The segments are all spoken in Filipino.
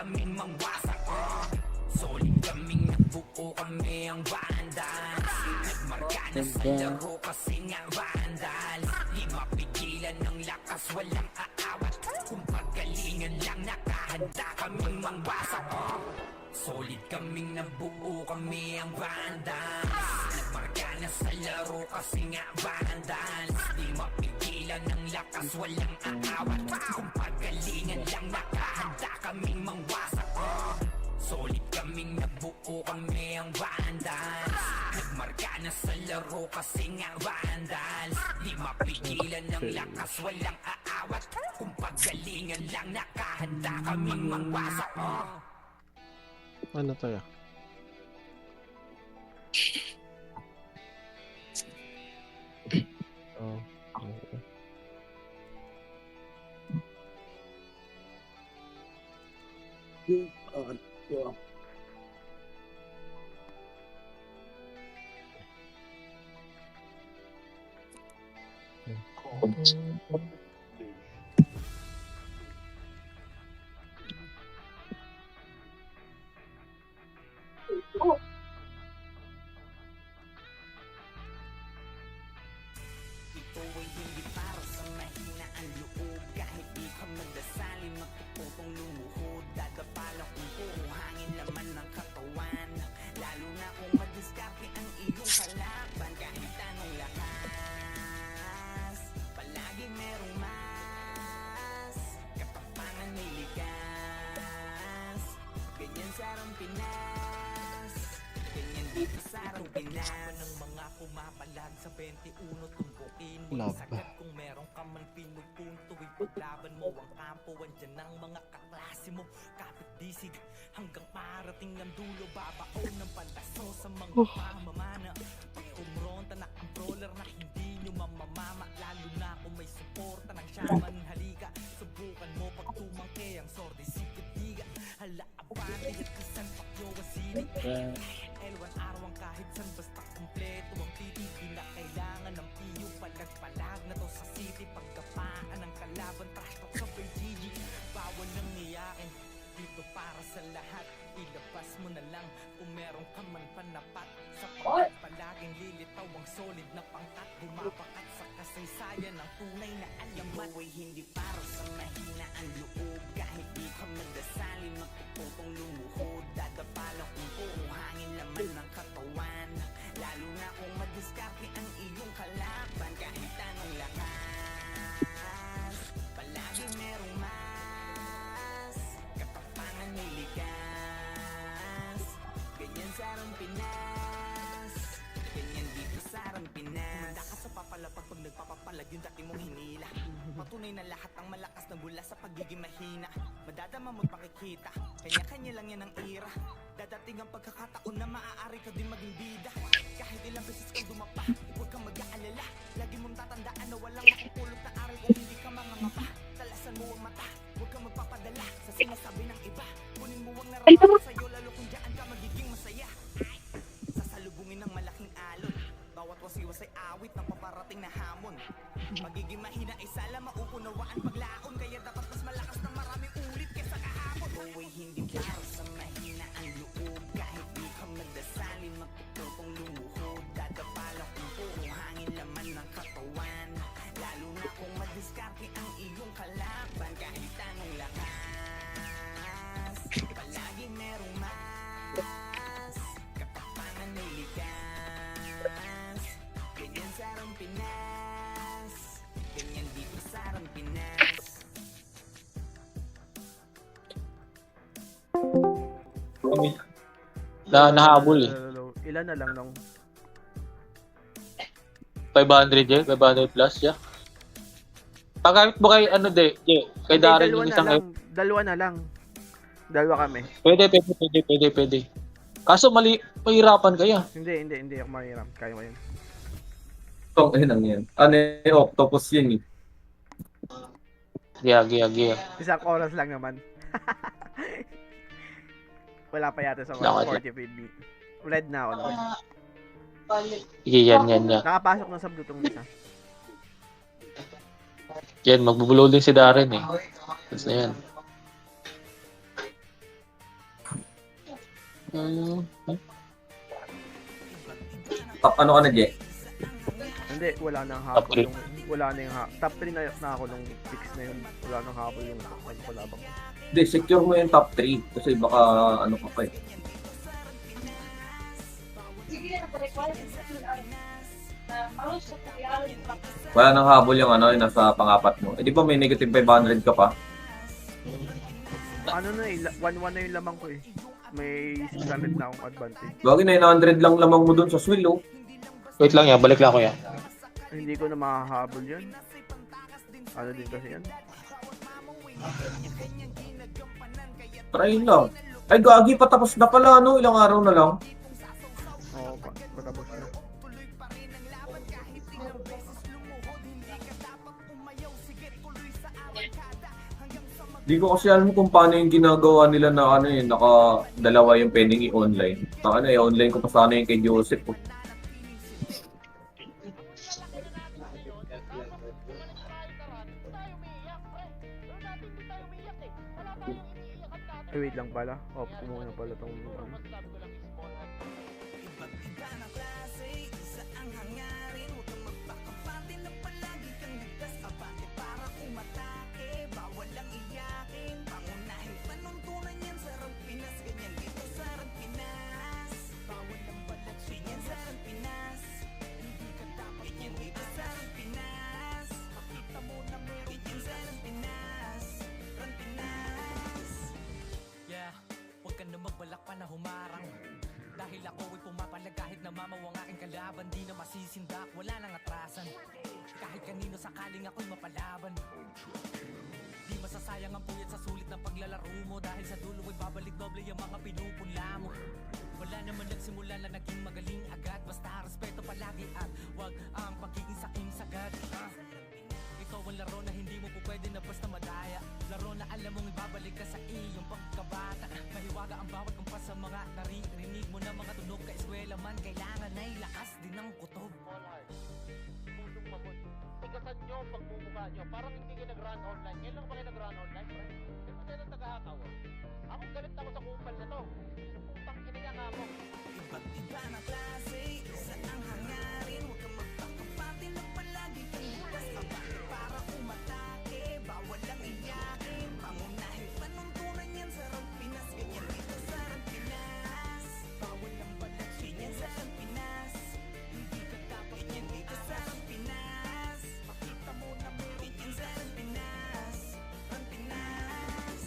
kaming mangwasak. Solid kaming nabuo kami ang vandals. Nagmarka na sa laro kasi nga vandals. Di mapigilan ng lakas, walang aawat. Kung pagalingan lang nakahanda kaming mangwasak. Solid kaming nabuo kami ang vandals. Nagmarka na sa laro kasi nga vandals. Di mapigilan ng lakas, walang aawat. Kung pagalingan lang nakahanda kaming mangwasak. Solid kaming nabuo kami ang vandals. Nagmarka na sa laro kasi nga vandals. Di mapigilan ng lakas, walang aawat. Kung pagalingan lang nakahanda kaming mangwasak. Ano to ya? Oh, okay. Yeah. Ito ay hindi para sa mahina ang loob. Kahit di ka magdasali, magtututong lumuhod. Dadapala kung puro hangin laman ng katawan. Lalo na kung madiskarte ang iyong kalaban. Kahit anong lakas, palagi merong mas. Katapangan may likas. Ganyan sa Arang Pinas, ganyan dito sa Arang Pinas. Ng mga pumapalag sa 21 tumbukin mo Love. sagad kung meron ka man pinupunto. Ipaglaban mo ang kampo, andyan ang mga kaklase mo. Kapit disig hanggang parating ang dulo. Babaon ng pandaso sa mga pamamana. Pag kumronta na ang brawler na hindi nyo mamamama. Lalo na kung may suporta ng shaman. Halika, subukan mo pag tumangke ang sordi sikatiga. Hala, abante at kasan pakyo wasili. L1 araw kahit san basta kumpleto ang titig. Di na kailangan ng piyo palag-palag na to sa city. Pagkapaan ng kalaban, trash talk sa BGG. Bawal nang niyain, dito para sa lahat. Ilabas mo na lang kung meron ka man panapat. Sa pagkat palaging lilitaw ang solid na pangkat. Bumapakat sa kasaysayan ng tunay na alamat. Buhay hindi para sa mahina ang loob. Kahit di ka magdasali, magtututong lumuhod. Dadapala kung puro hangin laman ng katawan. Lalo na kung madiskarte ang iyong kalaban. Kahit anong lakas, palagi merong mas. Katapangan may likas. Ganyan sa Arang Pinas, ganyan dito sa Arang Pinas. Kumanda ka sa papalapag pag nagpapapalag yung dati mong hinila. Patunay na lahat ng malakas na mula sa pagiging mahina. Madadama mo't makikita, kanya-kanya lang yan ang ira. Dadating ang pagkakataon na maaari ka din maging bida. Kahit ilang beses kang dumapa, huwag kang mag-aalala. Lagi mong tatandaan na walang makupulot na aral kung hindi ka mangangapa. Talasan mo ang mata, huwag kang magpapadala sa sinasabi ng iba. Kunin mo ang nararamdaman sa'yo, lalo kung dyan ka magiging masaya. Sasalubungin ng malaking alon, bawat wasi-wasay awit ng paparating na hamon. Magiging mahina ay sala, mauunawaan paglaon. Kaya dapat mas malakas na maraming ulit kaysa kahapon. Buhay hindi para sa mahina ang loob. Kahit di ka magdasali, magtututong lumuhod. Dadapala kung puro hangin laman ng katawan. Lalo na kung madiskarte ang iyong kalaban. Kahit anong lakas, palagi merong mas. Katapangan may likas. Ganyan sa Arang Pinas, ganyan dito sa Arang Pinas. Nahabol eh. Ilan na lang nung 500 eh, 500 plus, yeah. Pagkamit mo kay ano kay Darren yung isang dalawa na lang. Dalawa kami. Pwede. Kaso mahirapan kaya. Hindi ako mahiram. Kaya mo yun. Oh, lang yan. Ano yung octopus yun eh. Giya. Isang oras lang naman. Wala pa yata sa Wala. 40 PB. Red na ako naman. Sige, yan. Nakapasok na sa blue tong isa. Yan, magbubulo din si Darren eh. Tapos na yan. Hmm. Top ano ka na, Je? Hindi, wala nang Top habol three. yung, wala na yung top 3 na ako nung 6 na yun. Wala nang habol yung ano ko labang. Hindi, secure mo yung top 3. Kasi baka ano ka pa eh. Wala nang habol yung ano, yung nasa pangapat mo. Eh di ba may negative 500 ka pa? Ano na eh, 1-1 na yung lamang ko eh. May 600 na akong advantage. Bagay 900 lang lamang mo dun sa swill, oh. Wait lang yan, balik lang ako yan. Hindi ko na makahabol yun. Ano din kasi yan? Try lang. Ay, gagi, patapos na pala, no? Ilang araw na lang. Oo, patapos na. Di ko kasi alam kung paano yung ginagawa nila na ano eh, naka-dalawa yung pwedeng i-online. Taka na, i-online ko pa sana yung kay Joseph. Oh. Wait lang pala. Off ko muna pala tong ano. Yeah, huwag ka na magbalak pa na humarang. Dahil ako ay pumapalag kahit namamaw ang aking kalaban. Di na masisindak, wala nang atrasan. Kahit kanino sakaling ako'y mapalaban. Di masasayang ang puyat sa sulit ng paglalaro mo. Dahil sa dulo ay babalik doble yung mga pinupunla mo. Wala naman nagsimula na naging magaling agad. Basta respeto palagi at wag ang pagiging saking sagad. Ito ang laro na hindi mo po pwede na basta madaya. Laro na alam mong ibabalik ka sa iyong pagkabata. Mahiwaga ang bawat kumpas sa mga naririnig mo na mga tunog. Ka-eskwela man kailangan ay lakas din ng kutob. Pusong mamon. Tigasan nyo ang pagmumukha nyo. Parang hindi kayo nag-run online. Ngayon lang ba kayo nag-run online, pre? Di ba kayo nang tagahakaw? Ako galit ako sa kumpal na to. Putang ina niya nga mo. Iba't iba na klase, isa ang hangarin. Huwag kang magpakapati na palagi kang bukas abate para umatake. Bawal ang iyakin, pangunahin panuntunan yan sa Rampinas. Ganyan dito sa Rampinas. Bawal ang balat, ganyan sa Rampinas. Hindi ka dapat ganyan dito sa Rampinas. Pakita mo na meron ganyan sa Rampinas. Rampinas.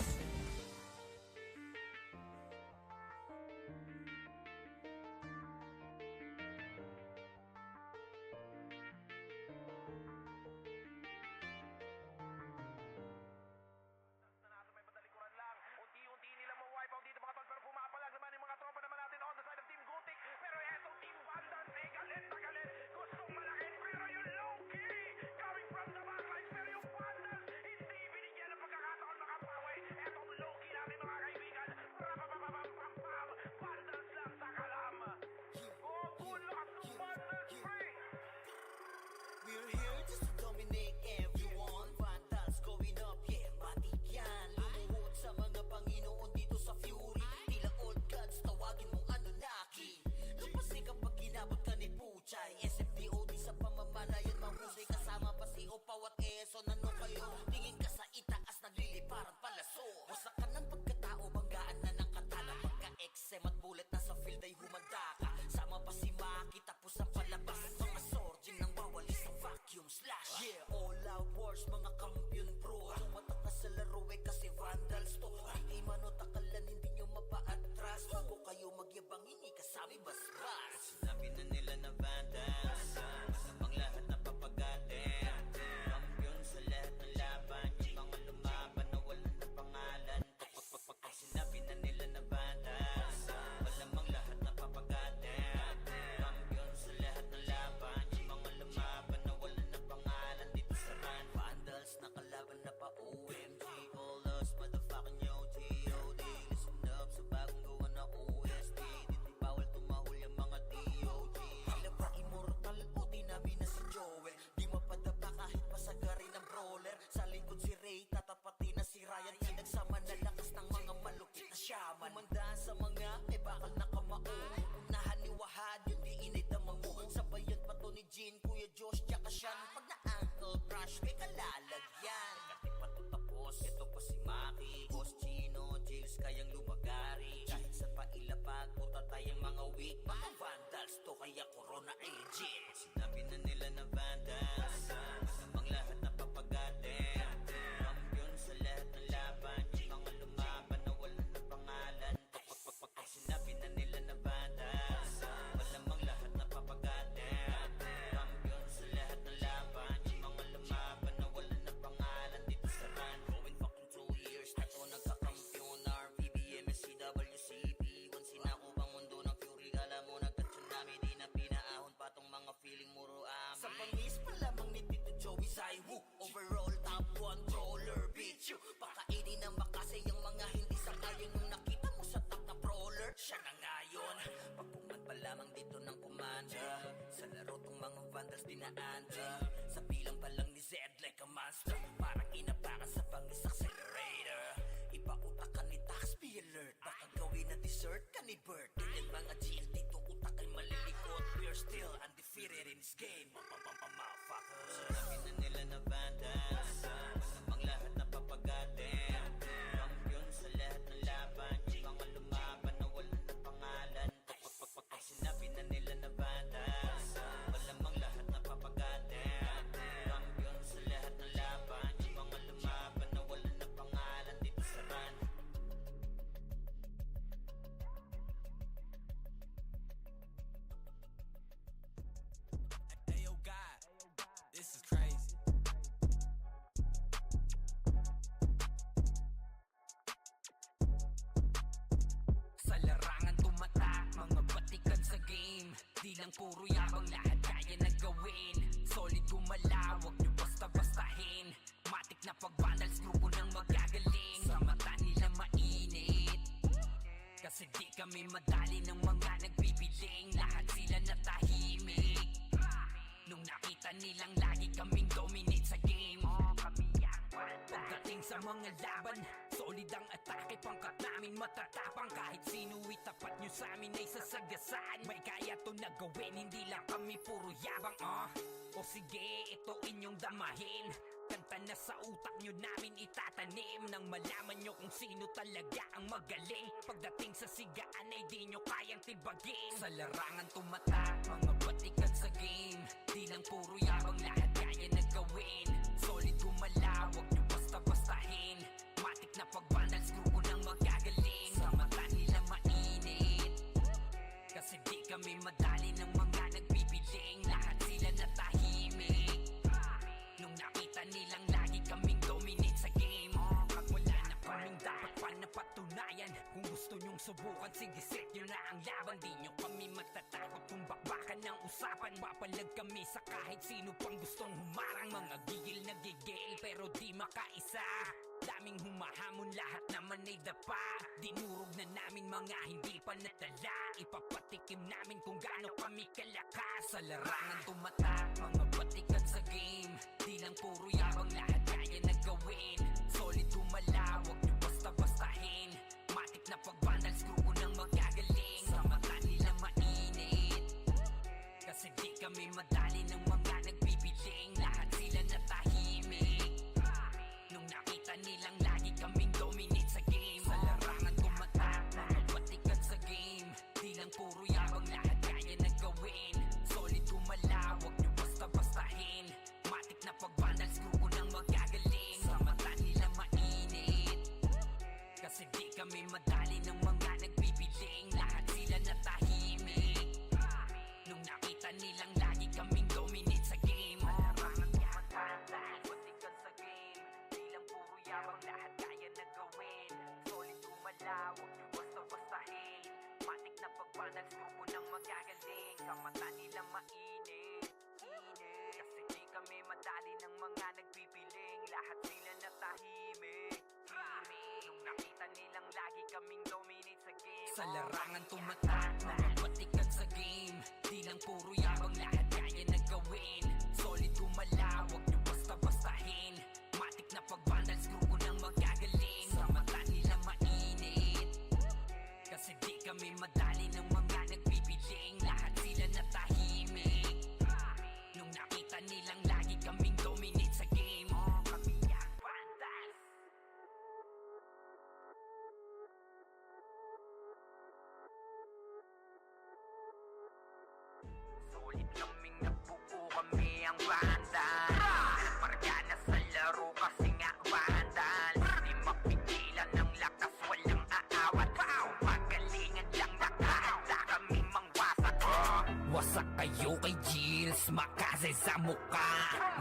Kumanda sa mga may bakal na kamao. Unahan ni Wahad, yun di inidamang mo. Sabayan pa to ni Jean, Kuya Josh, tsaka Sean. Pag na-ankle crush, may kalalagyan. Kati pa to tapos, ito pa si Maki, Boss Chino, Jails kayang lumagari. Kahit sa pailapag, puta tayong mga weak. Mga vandals to, kaya corona ay legit. Sinabi na nila na vandals, masamang lahat na papagatin. Kampiyon sa lahat ng laban, yung mga lumaban na wala na pangalan. Pag sinabi na nila na vandals, malamang lahat na papagatin. Kampiyon sa lahat ng laban, yung mga lumaban na wala na pangalan dito sa run. Going fucking 2 years na to nagkakampiyon. RPBM, SCWCP, once sinako bang mundo ng fury. Kala mo nagka-tsunami, di na pinaahon pa tong mga feeling muro amin. Sa pangis pa lamang ni Tito Joey Saiwu, overall top 1 troller, bitch you. Pakainin ng makasay ang mga hindi sangayon. Yung nakita mo sa top na brawler, siya na ngayon. Pagpuman pa lamang dito ng kumanda, sa laro tong mga vandals dinaanda. Sa bilang pa lang ni Zed like a monster, parang inapakan sa pangis accelerator. Ipautak ka ni Tax, be alert. Baka gawin na dessert ka ni Bert. Ganyan mga GL dito, utak ay malilikot. We're still undefeated in this game, motherfuckers. Sinabi na nila na vandals, masamang lahat na papagatin. Kampiyon sa lahat ng laban, yung mga lumaban na wala na pangalan. Pag sinabi na nila na vandals, malamang lahat na papagatin. Kampiyon sa lahat ng laban, yung mga lumaban na wala na pangalan dito sa run. Ayo God, this is crazy. Sa larangan tumatak, mga batikan sa game. Di lang puro yabang, lahat kaya na gawin. Solid gumalaw, wag nyo basta-bastahin. Matik na pag-vandals, grupo ng magagaling. Sa mata nila mainit, kasi di kami madali ng mga nagbibiling. Lahat sila natahimik nung nakita nilang lagi kaming dominate sa game. Pagdating sa mga laban, solid ang atake. Pangkat namin matatapang, kahit sino itapat nyo sa amin ay sasagasaan. May kaya to na gawin, hindi lang kami puro yabang. O sige, ito inyong damahin. Kanta na sa utak nyo namin itatanim, nang malaman nyo kung sino talaga ang magaling. Pagdating sa sigaan ay di nyo kayang tibagin. Sa larangan tumatak, mga batikan sa game. Di lang puro yabang, lahat kaya na gawin. Solid gumalaw, wag nyo basta-bastahin. Matik na pag-vandals, grupo ng magagaling. Sa mata nila mainit, kasi di kami madali ng mga nagbibiling. Lahat sila natahimik nung nakita nilang lagi kaming dominate sa game. Wala na kaming dapat pa napatunayan. Kung gusto nyong subukan, sige set nyo na ang laban. Di nyo kami matatakot kung bakbakan ng usapan. Papalag kami sa kahit sino pang gustong humarang. Mga gigil na gigil pero di makaisa. Daming humahamon, lahat naman ay dapa. Dinurog na namin mga hindi pa natala. Ipapatikim namin kung gaano kami kalakas. Sa larangan tumatak, mga batikan sa game. Di lang puro yabang, lahat kaya na gawin. Solid gumalaw, wag nyo basta-bastahin. Matik na pag-vandals, grupo ng magagaling. Sa mata nila mainit, kasi di kami madali ng mga nagbibiling. Lahat sila natahimik nung nakita nilang lagi kaming dominate sa game. Sa larangan tumatak, mga batikan sa game. Di lang puro yabang, lahat kaya na gawin. Solid gumalaw, wag nyo basta-bastahin. Matik na pag-vandals, grupo ng magagaling. Sa mata nila mainit, kasi di kami madali ng mga nagbibiling. Lahat sila natahimik nung nakita nilang lagi kaming dominate sa game. Larangan tumatak, dahil batikan sa game. Di lang puro yabang, lahat kaya na gawin. Solid gumalaw, wag nyo basta-bastahin. Matik na pag-vandals, grupo ng magagaling. Sa mata nila mainit, kasi di kami madali ng mga nagbibiling. Lahat sila natahimik nung nakita nilang lagi kaming dominate sa game. Sa larangan tumatak, mga batikan sa game. Di lang puro yabang, lahat kaya na gawin. Solid gumalaw, wag nyo basta-bastahin. Matik na pag-vandals, grupo ng magagaling. Sa mata nila mainit, kami madali ng mga nagbibiling. Lahat sila natahimik nung nakita nilang lagi kaming dominate sa game. Kami ang Vandals. Solid kaming nabuo, kami ang Vandals. Marga na sa laro kasi nga Vandals. Di mapigilan ng lakas, walang aawat. Pagalingan lang nakahanda kami mangwasak. Wasak kayo kay Gilles, makase sa muka.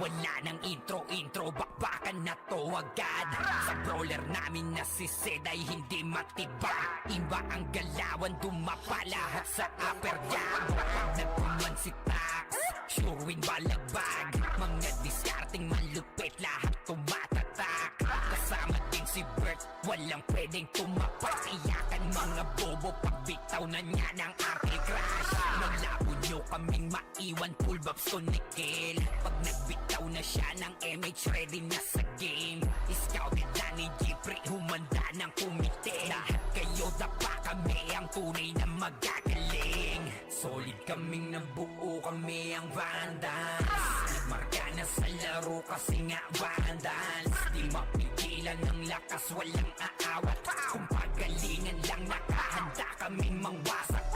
Wala nang intro, bakbakan na to agad. Sa brawler namin na si Zed ay hindi matibag. Iba ang galawan, dumapa lahat sa upper jab. Pag nagpuman si Tax, sure win balagbag. Mga diskarting malupit, lahat tumatatak. Kasama din si Bert, walang pwedeng tumapak. Iyakan mga bobo, pagbitaw na niya ng anti-crash. Malabo nyo kaming maiwan, full babs to Nickel. Pag nagbitaw na siya ng MH, ready na sa game. Scouted na ni Jeffrey, humanda ng kumite. Lahat kayo dapa, kami ang tunay na magagaling. Solid kaming nabuo, kami ang Vandals. Nagmarka na sa laro kasi nga Vandals. Di mapigilan ng lakas, walang aawat. Kung pagalingan lang nakahanda kaming mangwasak.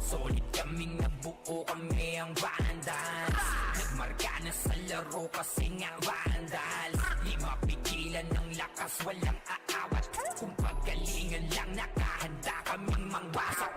Solid kaming nabuo, kami ang Vandals. Nagmarka na sa laro kasi nga Vandals. Di mapigilan ng lakas, walang aawat. Kung pagalingan lang nakahanda kaming mangwasak.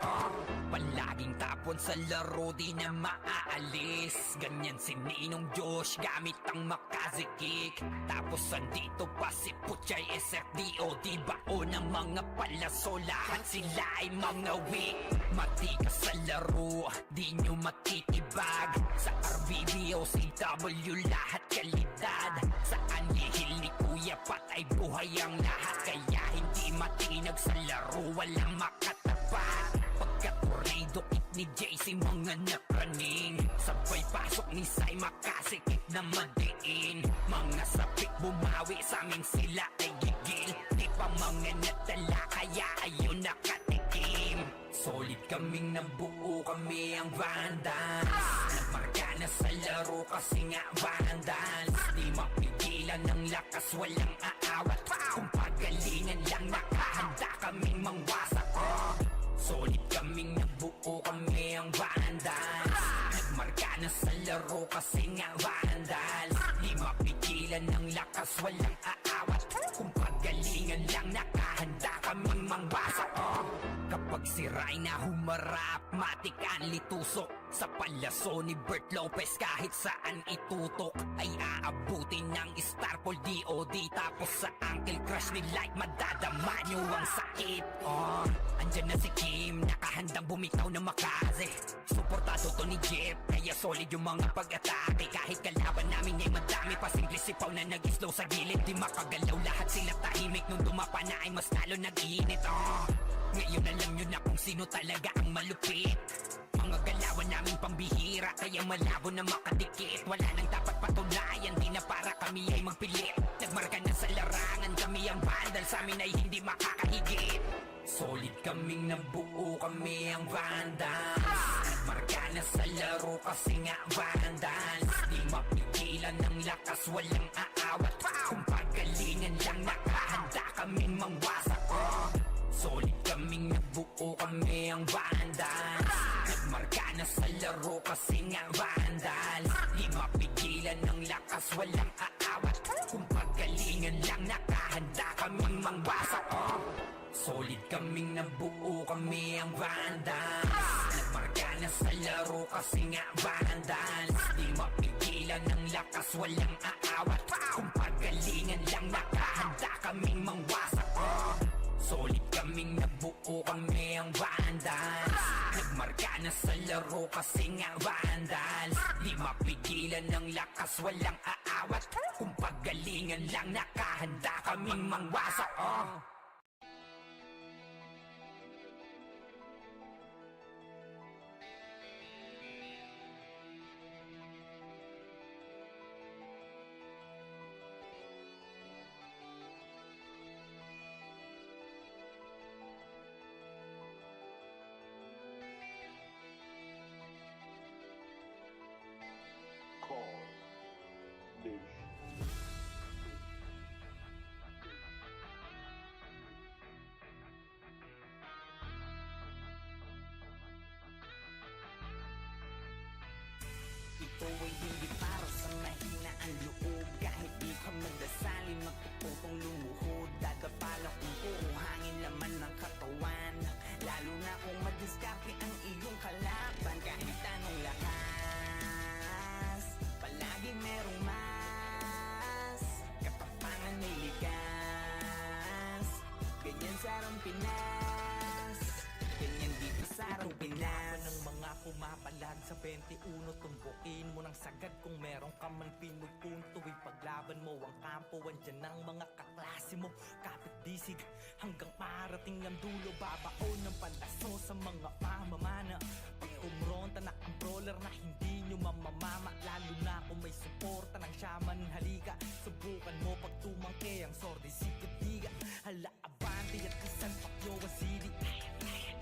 Palaging tapon sa laro, di na maaalis. Ganyan si Ninong Josh, gamit ang Makaze kick. Tapos andito pa si Puchay SFDO. Di bao ng mga palaso, lahat sila ay mga weak. Matikas sa laro, di nyo matitibag. Sa RBBO, CW, lahat kalidad. Sa anihil ni Kuya Pat ay buhay ang lahat. Kaya hindi matinag sa laro, walang makatapat. Pagka-tornado kick ni JC, mga napraning. Sabay pasok ni Sai, makasikip na madiin. Mga sapik bumawi, sa amin sila ay gigil. Di pa mga natala, kaya ayun nakatikim. Solid kaming nabuo, kami ang Vandals. Nagmarka na sa laro kasi nga Vandals. Di mapigilan ng lakas, walang aawat. Kung pagalingan lang nakahanda kaming mangwasak. Solid kaming nabuo, kami ang Vandals. Nagmarka na sa laro kasi nga Vandals. Di mapigilan ng lakas, walang aawat. Kung pagalingan lang nakahanda kaming mangwasak. Kapag si Rayna humarap, matik ang litusok. Sa palaso ni Bert Lopez, kahit saan itutok ay aabutin ng Starpol DOD. Tapos sa Uncle Crush ni Light, madadama nyo ang sakit. Andyan na si Kim, nakahandang bumitaw na Makaze. Suportado to ni Jeff, kaya solid yung mga pag-atake. Kahit kalaban namin ay madami, pasimple sipaw na nag-slow sa gilid. Di makagalaw, lahat sila tahimik. Nung dumapa na ay mas lalo nag-iinit. Ngayon alam nyo na kung sino talaga ang malupit. Mga galawan namin pambihira, kaya malabo na makadikit. Wala nang dapat patunayan, di na para kami ay magpilit. Nagmarka na sa larangan, kami ang Vandals, sa amin ay hindi makakahigit. Solid kaming nabuo, kami ang Vandals. Nagmarka na sa laro kasi nga Vandals. Di mapigilan ng lakas, walang aawat. Kung pagalingan lang nakahanda kaming mangwasak. Solid kaming nabuo, kami ang Vandals. Nagmarka na sa laro kasi nga Vandals. Di mapigilan ng lakas, walang aawat. Kung pagalingan lang nakahanda kaming mangwasak. Solid kaming nabuo, kami ang Vandals. Nagmarka na sa laro kasi nga Vandals. Di mapigilan ng lakas, walang aawat. Kung pagalingan lang nakahanda kaming mangwasak. Solid kaming nabuo, kami ang Vandals. Nagmarka na sa laro kasi nga Vandals. Di mapigilan ng lakas, walang aawat. Kung pagalingan lang nakahanda kaming mangwasak. ng sagad kung meron ka man pinupunto. Ipaglaban mo ang kampo, andyan ang mga kaklase mo. Kapit disig hanggang marating ang dulo. Babaon ng palaso sa mga mamamana. Pag kumronta na ang brawler na hindi nyo mamamama. Lalo na kung may suporta ng shaman. Halika, subukan mo pag tumangke ang sordi sikat-diga. Hala, abante at isang pakyo ang sili.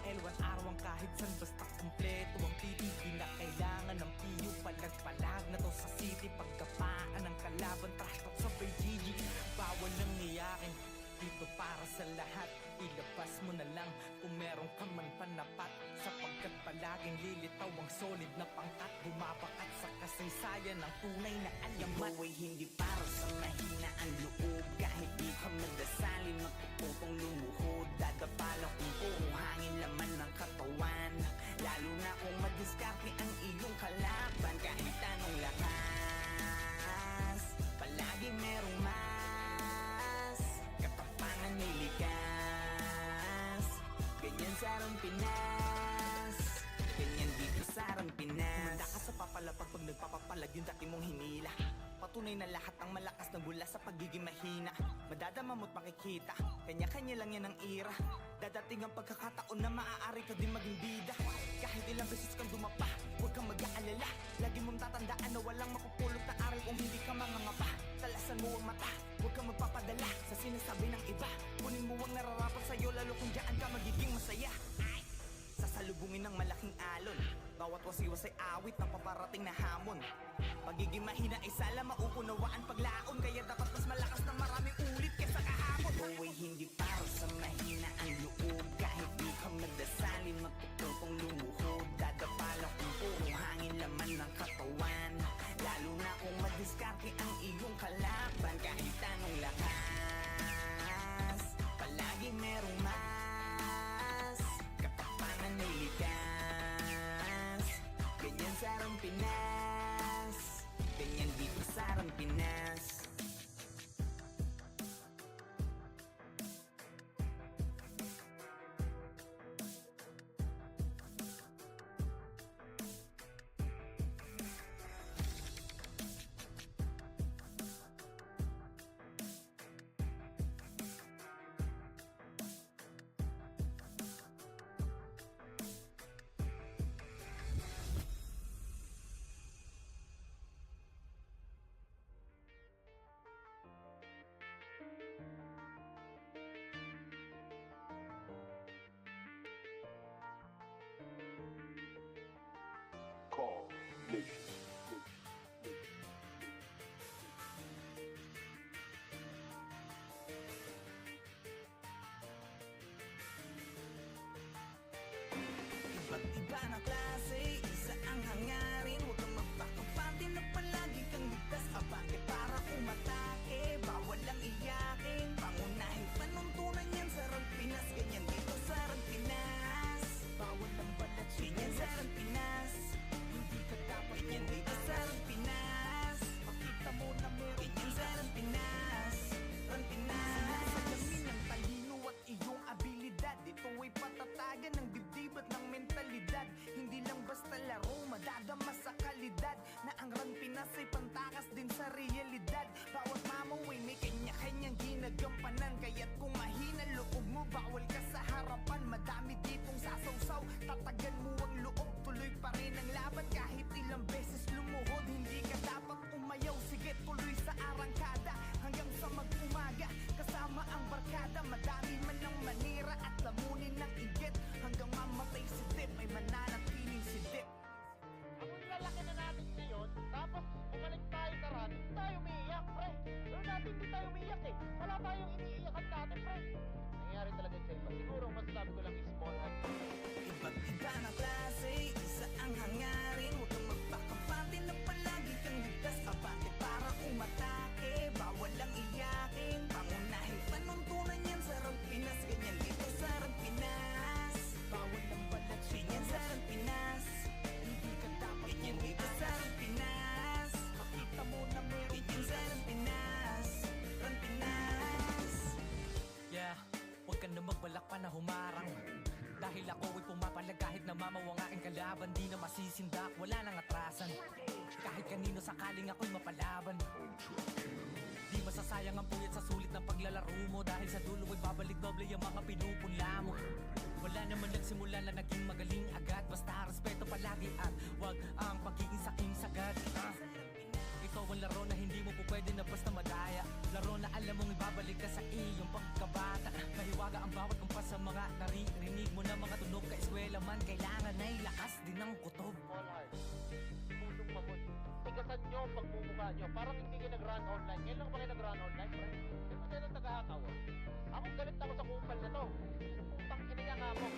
L1 araw kahit san basta kumpleto ang titi. Di na kailangan ng piyo, palag-palag na to sa city. Pagkapaan ng kalaban, trash talk sa GG. Bawal nang iyakin, dito para sa lahat. Ilabas mo na lang kung meron ka man panapat. Sapagkat palaging lilitaw ang solid na pangkat. Bumabakat sa kasaysayan ng tunay na alamat. Buhay hindi para sa mahina ang loob. Kahit di ka magdasalin, magpuputong lumuhod. Dadapalak kung puro hangin laman ng katawan. Lalo na kung madiskarte ang iyong kalaban. Kahit anong lakas, palagi merong mas. Katapangan may likas. Ganyan sa Pinas, ganyan dito sa Pinas. Humanda ka sa papalapag pag nagpapapalag yung dati mong hinila. Patunay na lahat ng malakas na bula sa pagiging mahina. Madadama mo't makikita, kanya-kanya lang yan ang ira. Dadating ang pagkakataon na maaari ka din maging bida. Kahit ilang beses kang dumapa, huwag kang mag-aalala. Lagi mong tatandaan na walang makupulot na aral kung hindi ka mangangapa. Talasan mo ang mata, huwag kang magpapadala sa sinasabi ng iba. Kunin mo ang nararapat sa'yo, lalo kung dyan ka magiging masaya. Sasalubungin ng malaking alon, bawat wasiwas ay awit ng paparating na hamon. Pagiging mahina ay sala mauunawaan paglaon. Kaya dapat mas malakas ng maraming ulit kesa kahapon. Buhay hindi para sa mahina ang loob. Kahit di ka magdasalin, magpuputong lumuhod. Dadapalak kung puro hangin laman ng katawan. Lalo na kung madiskarte ang iyong kalaban. Kahit anong lakas, palagi merong mas. Katapangan may likas. Ganyan sa Pinas, ganyan dito sa Pinas. Iba't iba na klase, isa ang hangarin. Huwag kang magpakapante na palagi kang ligtas. Abante para umatake, bawal lang iyakin. Pangunahin panuntunan yan sa Pinas. Ganyan dito sa Pinas, bawal lang balat. Ganyan sa Pinas, hindi ka dapat. Ganyan dito sa Pinas, makita mo na meron. Ganyan sa Pinas, Pinas. Salamin ng talino at iyong abilidad. Ito ay patatagan ng dibdib at ng mentalidad. Hindi lang basta laro, madadama sa kalidad. Na ang Run Pinas ay pantakas din sa realidad. Bawat mamaway may kanya-kanyang ginagampanan. Kaya't kung mahina loob mo, bawal ka sa harapan. Madami ditong sasawsaw, tatagan mo ang loob. Tuloy pa rin ang laban kahit ilang beses lumuhod. Hindi ka dapat umayaw, sige tuloy sa arangkada. Hanggang sa mag-umaga, kasama ang barkada. Madami man ang manira at lamunin ng igit. Hanggang mamatay si Dip, ay mananatiling si Dip. Ang lalaki na natin ngayon, tapos bumalik tayo sa run, hindi tayo umiiyak, pre. Pero dati hindi tayo umiiyak eh. Wala tayong iniiyakan dati, pre. Nangyari talaga sa iba. Siguro masasabi ko lang is small act. Iba't iba na klase, isa ang hangarin. Huwag kang magpakapante na palagi kang ligtas. Abante para umatake, bawal lang iyakin. Pangunahin panuntunan yan sa Pinas. Ganyan dito sa Pinas, bawal lang balat. Ganyan sa Pinas, hindi ka dapat. Ganyan dito sa Pinas, makita mo na meron. Ganyan sa Pinas, Pinas. Yeah, huwag ka na magbalak pa na humarang. Dahil ako ay pumapalag kahit namamaw ang aking kalaban. Di na masisindak, wala nang atrasan. Kahit kanino sakaling ako'y mapalaban. Di masasayang ang puyat sa sulit ng paglalaro mo, dahil sa dulo ay babalik doble yung mga pinupunla mo. Wala naman nagsimula na naging magaling agad, basta respeto palagi at wag ang pagiging saking sagad. Ikaw ang laro na hindi mo po pwede na basta madaya. Laro na alam mong ibabalik ka sa iyong pagkabata. Mahiwaga ang bawat kumpas sa mga naririnig mo na mga tunog. Ka-eskwela man, kailangan ay lakas din ng kutob. All heart. Pusong mamon. Tigasan nyo ang pagmumukha nyo. Parang hindi kayo nag-run online. Ngayon lang ba kayo nag-run online, pre? Di ba kayo ng tagahataw? Ako galit ako sa kupal na to. Putang iniya nga mo.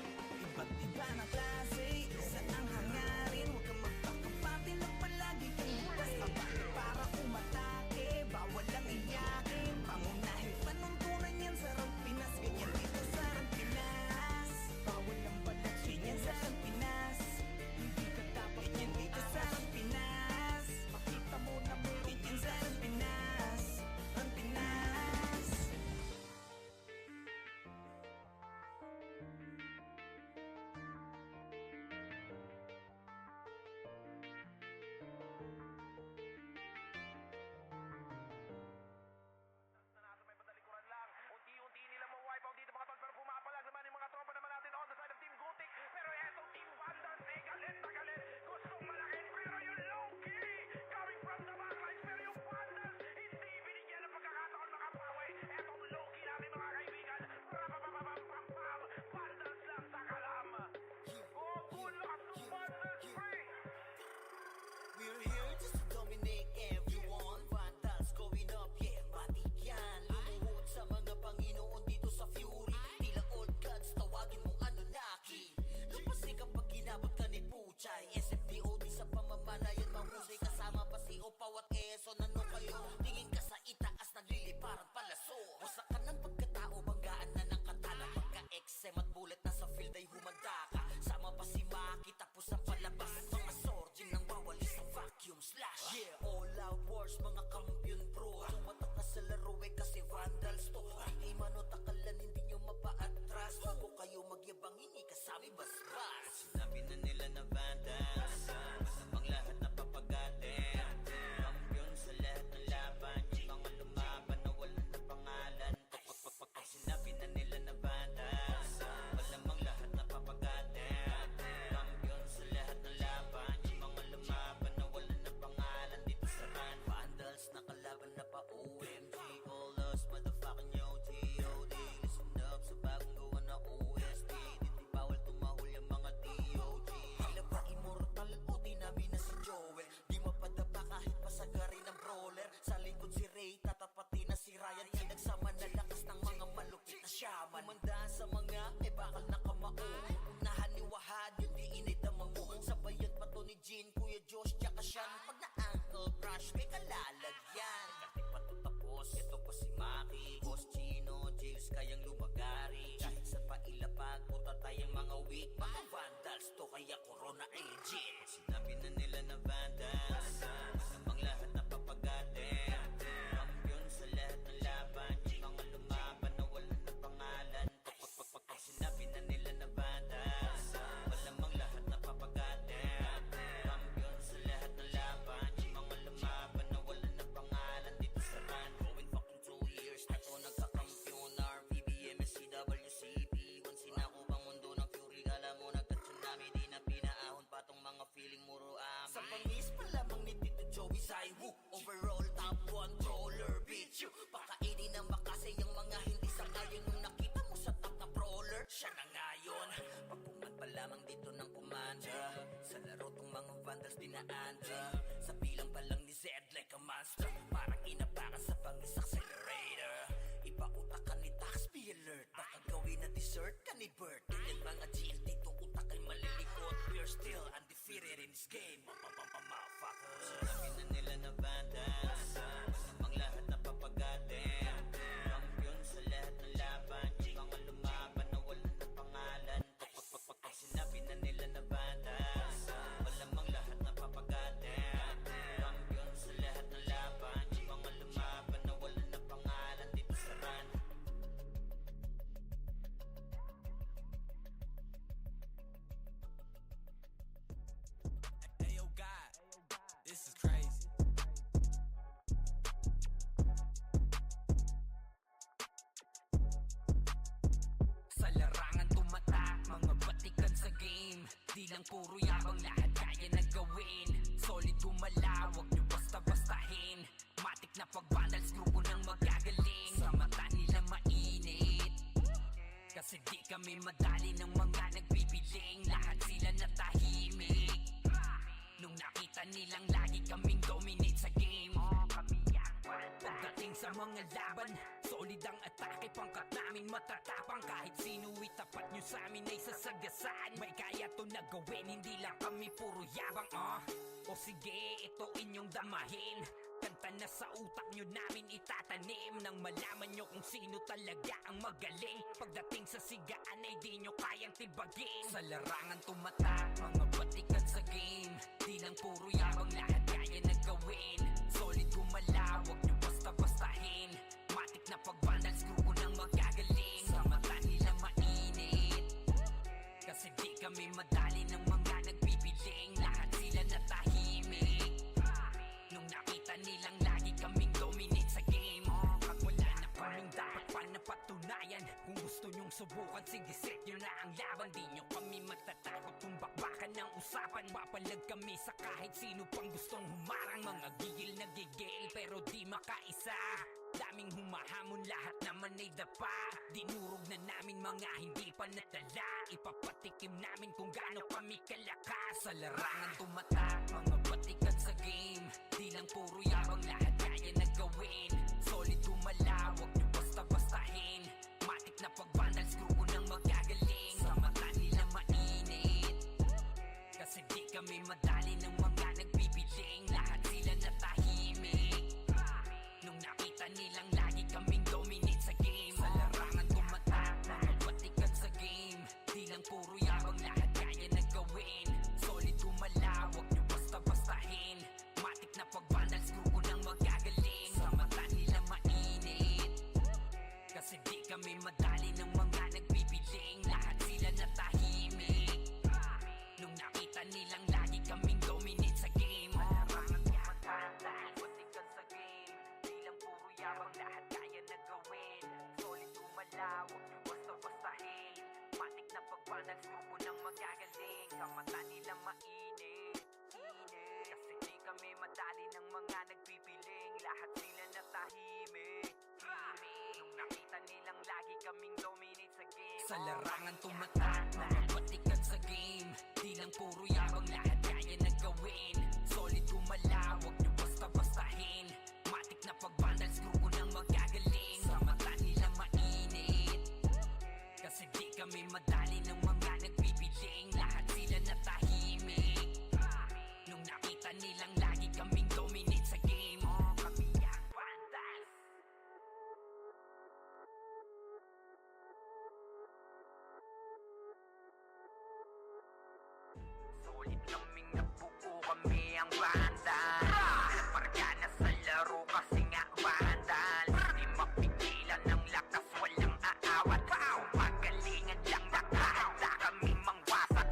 Iba't iba na klase, isa ang hangarin. Huwag kang magpakampati na palagi kang bukas abante para umatake. Bawal lang iyakin, pangunahin panuntunan yan sa Rampinas. Ganyan dito sa Rampinas. Bawal lang balat, ganyan sa Rampinas. Hindi ka dapat ganyan dito sa Rampinas. Makita mo na mo ganyan sa Rampinas. Rampinas. Nanalo may patalikuran lang. Unti-unti nila ma-wipe out dito mga tol. Pero pumapalag naman yung mga tropa naman natin on the side of Team Gutik. Pero etong Team Vandals ay galit na galit. Gustong malakin pero yung low-key coming from the backlines. Pero yung Vandals hindi binigyan ng pagkakataon makapawi. Etong low-key natin mga kaibigan. Rapapapapam-pam-pam. Vandals lang sa kalam. Oh, bulas ng Vandals free. We're here just to dominate everyone. Vandals going up, yeah, matik yan. Lumuhod sa mga Panginoon dito sa Fury. Tila old gods, tawagin mong Anunnaki. Lapasay kapag ginabot ka ni Puchay. SFDOD sa pamamalayan, mahusay kasama pa si Opaw at Eso. Nano kayo? Tingin ka sa itaas, nagliliparan palaso. Wasak ka ng pagkatao, banggaan na ng katana. Pagka-XM at bullet na sa field ay humanda ka. Sama pa si Maki, tapos ang palabas. Mga sorgin nang wawali sa vacuum slash. Yeah, all out wars, mga kampiyon bro. Tumatak ka sa laro eh kasi Vandals to. Hindi manotakalan, hindi nyo mapa-atras. Huwag kayo magyabang, hindi kasami basbas. Sinabi na nila na Vandals, masamang lahat na papagatin. Kampiyon sa lahat ng laban, yung mga lumaban na wala na pangalan. Pag sinabi na nila na Vandals, malamang lahat na papagatin. Kampiyon sa lahat ng laban, yung mga lumaban na wala na pangalan dito sa run. Vandals na kalaban na pa OMG, all us motherfucking yo G.O.D. Listen up sa bagong gawa na OST. Dito bawal tumahol yung mga DOG. Tila ba immortal o dinami na si Joel? Di mapadapa kahit pasagarin ng brawler. Sa likod si Ray, tatapati na si Ryan. Yan nagsama na lakas ng mga malupit na shaman. Umandaan sa mga may bakal na kamao. Unahan ni Wahad, yung di inidamang mo. Sabayan pa to ni Jean, Kuya Josh, tsaka Sean. Pag na-ankle crush, may kalalagyan. Kahit pa to tapos, ito pa si Maki, Boss Chino, Jails kayang lumagari. Kahit sa pailapag, puta tayong mga weak. Mga Vandals to, kaya Corona agent. Sinabi na nila na Vandals, masamang lahat na papagatin. Kampiyon sa lahat ng laban, yung mga lumaban na wala na pangalan. Pag sinabi na nila na Vandals, malamang lahat na papagatin. Kampiyon sa lahat ng laban, yung mga lumaban na wala na pangalan dito sa run. Going fucking 2 years na to nagkakampiyon. RPBM, SCWCP, wansin ako pang mundo ng Fury. Kala mo nagka-tsunami, di na pinaahon pa tong mga feeling muro amin. Sa pangis pa lamang ni Tito Joey Saiwu, overall top 1 brawler, bitch you. Pakainin ng makasay yung mga hindi sangayon. Nung nakita mo sa top na brawler, siya na ngayon. Pagpungan pa lamang dito ng commander, sa laro tong mga Vandals dinaanda. Sa bilang pa lang ni Zed like a monster, parang inapakan sa pangis accelerator. Ipautak ka ni Tax, be alert. Baka gawin na dessert ka ni Bert. Ganyan mga GL dito, utak ay malilikot. We're still undefeated in this game. Motherfuckers. Sinabi na nila na Vandals, masamang lahat na papagatin. Kampiyon sa lahat ng laban, yung mga lumaban na wala na pangalan. Pag sinabi na nila na Vandals, malamang lahat na papagatin. Kampiyon sa lahat ng laban, yung mga lumaban na wala na pangalan dito sa run. Ayo Di lang puro yabang, lahat kaya na gawin. Solid gumalaw, wag nyo basta-bastahin. Matik na pag-vandals, grupo nang magagaling. Sa mata nila mainit, kasi di kami madali ng mga nagbibiling. Lahat sila natahimik nung nakita nilang lagi kaming dominate sa game. Pagdating sa mga laban, solid ang atake. Pangkat namin matatapang, kahit sino itapat nyo sa amin ay sasagasaan. May kaya to na gawin, hindi lang kami puro yabang. O sige, ito inyong damahin. Kanta na sa utak nyo namin itatanim, nang malaman nyo kung sino talaga ang magaling. Pagdating sa sigaan ay di nyo kayang tibagin. Sa larangan tumatak, mga batikan sa game. Di lang puro yabang, lahat kaya na gawin. Solid gumalaw, wag nyo basta-bastahin. Matik na pag-vandals, grupo nang magagaling. Sa mata nila mainit, kasi di kami madali ng mga nagbibiling. Lahat sila natahimik nung nakita nilang lagi kaming dominate sa game. Wala na kaming dapat pa napatunayan. Kung gusto nyong subukan, sige set nyo na ang laban. Di nyo kami matatakot kung bakbakan ng usapan. Papalag kami sa kahit sino pang gustong humarang. Mga gigil na gigil pero di makaisa. Daming humahamon, lahat naman ay dapa. Dinurog na namin mga hindi pa natala. Ipapatikim namin kung gaano kami kalakas. Sa larangan tumatak, mga batikan sa game. Di lang puro yabang, lahat kaya na gawin. Solid gumalaw, wag nyo basta-bastahin. Matik na pag-vandals, grupo nang magagaling. Sa mata nila mainit, kasi di kami madali ng mga nagbibiling. Lahat sila natahimik nung nakita nilang lagi kaming dominate sa game. Sa larangan tumatak, mga batikan sa game. Di lang puro yabang, lahat kaya na gawin. Solid gumalaw, wag nyo basta-bastahin. Matik na pag-vandals, grupo nang magagaling. Sa mata nila mainit, kasi di kami madali ng mga nagbibiling. Lahat sila natahimik nung nakita nilang lagi kaming dominate sa game. Larangan tumatak, batikan sa game. Di lang puro yabang, lahat kaya na gawin. Solid gumalaw, wag nyo basta-bastahin. Matik na pag-vandals, grupo nang magagaling. Sa mata nila mainit, kasi di kami madali ng mga nagpipiling. Lahat sila natahimik nung nakita nilang lagi kaming dominate sa game. Sa larangan tumatak, mga batikan sa game. Di lang puro yabang, lahat kaya na gawin. Solid gumalaw, wag nyo basta-bastahin. Matik na pag-vandals, grupo nang magagaling. Sa mata nila mainit, kasi di kami madali ng mga nagbibiling. Lahat sila natahimik nung nakita nilang lagi kaming dominate sa game. Kami ang vandals. Solid kaming nabuo, kami ang vandals. Marga na sa laro kasi nga vandals. Di mapigilan ng lakas, walang aawat. Pagalingan lang, nakahanda kami mangwasak.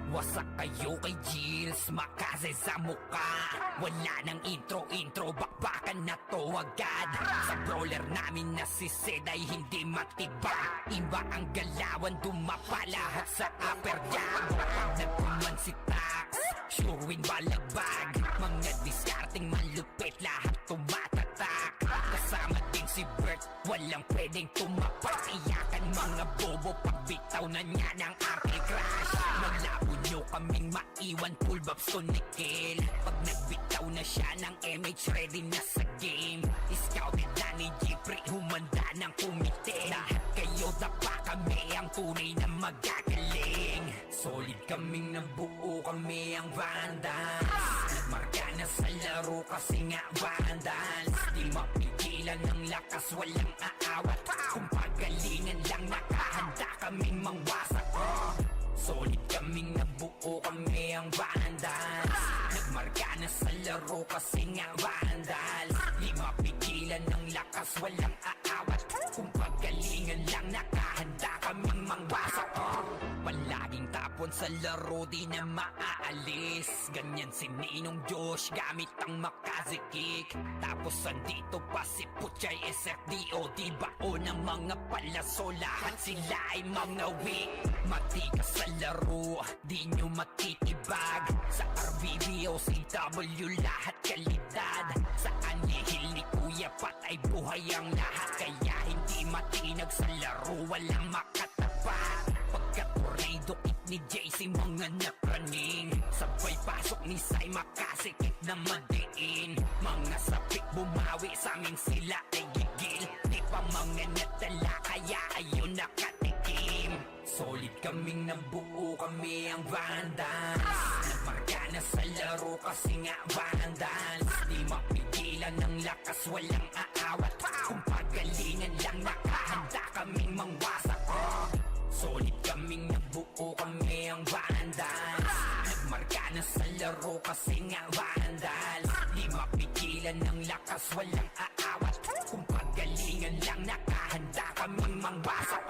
Wasak kayo kay Gilles, makasay sa mukha. Wala nang intro, bakbakan na to agad. Sa brawler namin na si Zed ay hindi matiba. Iba ang galawan, dumapa lahat sa upper jab. Pag nagkuman si Tax, sure win balagbag. Mga diskarting malupit, lahat tumatatak. Kasama din si Bert, walang pwedeng tumapas. Iyakan mga bobo, pagbitaw na niya ng aking crash. Malabo nyo kaming maiwan, full babs to Nickel. Pag nagbitaw na siya ng MH, ready na sa game. Scouted na ni Jeffrey, humanda ng kumite. Lahat kayo dapa, kami ang tunay na magagaling. Solid kaming nabuo, kami ang vandals. Nagmarka na sa laro kasi nga vandals. Di mapigilan ng lakas, walang aawat. Kung pagalingan lang, nakahanda kaming mangwasak. Solid kaming nabuo, kami ang vandals. Nagmarka na sa laro kasi nga vandals. Di mapigilan ng lakas, walang aawat. Kung pagalingan lang, nakahanda kaming mangwasak. Palaging tapon sa laro di na maaalis. Ganyan si Ninong Josh gamit ang makazikik. Tapos andito pa si Puchay SFDO, di bao ng mga palaso, lahat sila ay mga weak. Matikas sa laro, di nyo matitibag. Sa RBBO, CW, lahat kalidad. Sa anihil ni Kuya Pat ay buhay ang lahat. Kaya hindi matinag sa laro, walang makatapat. Pagka-tornado kick ni JC, mga napraning. Sabay pasok ni Sai, makasikip na madiin. Mga sapik bumawi, sa amin sila ay gigil. Di pa mga natala, kaya ayun nakatikim. Solid kaming nabuo, kami ang Vandals. Nagmarka na sa laro kasi nga Vandals. Di mapigilan ng lakas, walang aawat. Kung pagalingan lang, nakahanda kaming mangwasak. Solid kaming nabuo, kami ang Vandals. Nagmarka na sa laro kasi nga Vandals. Di mapigilan ng lakas, walang aawat. Kung pagalingan lang, nakahanda kaming mangwasak.